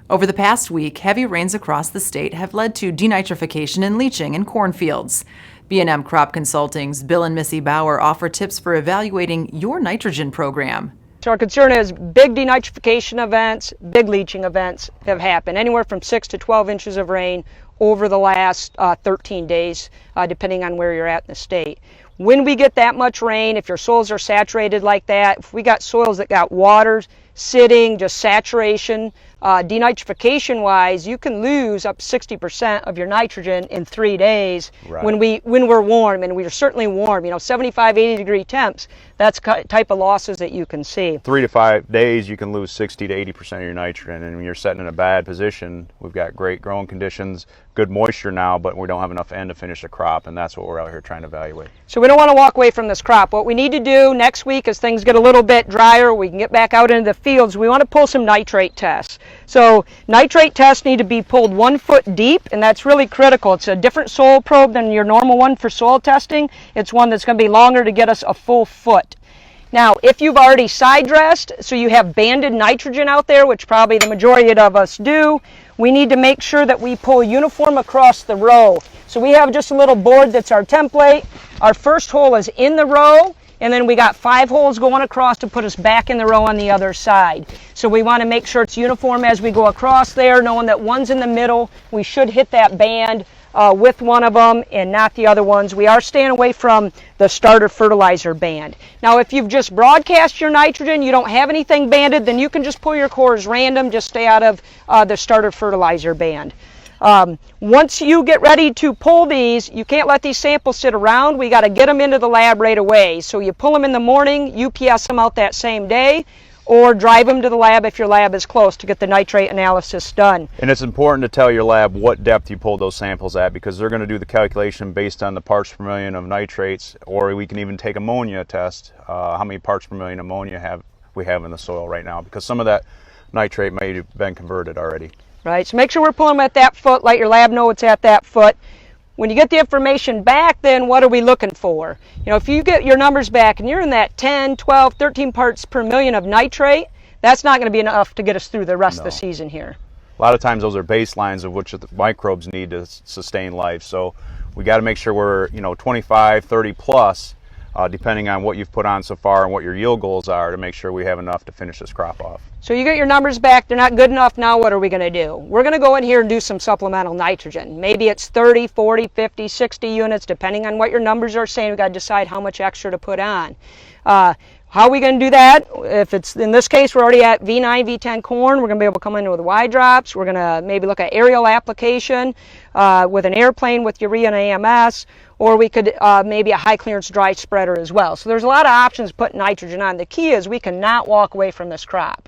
Over the past week, heavy rains across the state have led to denitrification and leaching in cornfields. B&M Crop Consulting's Bill and Missy Bauer offer tips for evaluating your nitrogen program. So our concern is big denitrification events, big leaching events have happened, anywhere from 6 to 12 inches of rain over the last 13 days, depending on where you're at in the state. When we get that much rain, if your soils are saturated like that, if we got soils that got water sitting, just saturation, denitrification wise, you can lose up to 60% of your nitrogen in 3 days. Right. when we're warm, and we're certainly warm, 75, 80 degree temps. That's the type of losses that you can see. 3 to 5 days you can lose 60 to 80% of your nitrogen, and when you're setting in a bad position, we've got great growing conditions, good moisture now, but we don't have enough N to finish the crop, and that's what we're out here trying to evaluate. So we don't want to walk away from this crop. What we need to do next week, as things get a little bit drier, we can get back out into the fields, we want to pull some nitrate tests. So nitrate tests need to be pulled 1 foot deep, and that's really critical. It's a different soil probe than your normal one for soil testing. It's one that's going to be longer to get us a full foot. Now, if you've already side dressed, so you have banded nitrogen out there, which probably the majority of us do, we need to make sure that we pull uniform across the row. So we have just a little board that's our template. Our first hole is in the row, and then we got 5 holes going across to put us back in the row on the other side. So we want to make sure it's uniform as we go across there, knowing that one's in the middle. We should hit that band with one of them and not the other ones. We are staying away from the starter fertilizer band. Now, if you've just broadcast your nitrogen, you don't have anything banded, then you can just pull your cores random, just stay out of the starter fertilizer band. Once you get ready to pull these, you can't let these samples sit around. We got to get them into the lab right away. So you pull them in the morning, UPS them out that same day, or drive them to the lab if your lab is close to get the nitrate analysis done. And it's important to tell your lab what depth you pulled those samples at, because they're going to do the calculation based on the parts per million of nitrates, or we can even take ammonia test, how many parts per million ammonia we have in the soil right now, because some of that nitrate may have been converted already. Right, so make sure we're pulling them at that foot, let your lab know it's at that foot. When you get the information back, then what are we looking for? If you get your numbers back and you're in that 10, 12, 13 parts per million of nitrate, that's not going to be enough to get us through the rest of the season here. A lot of times those are baselines of which the microbes need to sustain life. So we got to make sure we're 25, 30 plus, depending on what you've put on so far and what your yield goals are, to make sure we have enough to finish this crop off. So you get your numbers back, they're not good enough. Now what are we going to do? We're going to go in here and do some supplemental nitrogen. Maybe it's 30, 40, 50, 60 units, depending on what your numbers are saying. We've got to decide how much extra to put on. How are we going to do that? If it's, in this case, we're already at V9, V10 corn, we're going to be able to come in with Y drops. We're going to maybe look at aerial application with an airplane with urea and AMS, or we could maybe a high clearance dry spreader as well. So there's a lot of options to put nitrogen on. The key is we cannot walk away from this crop.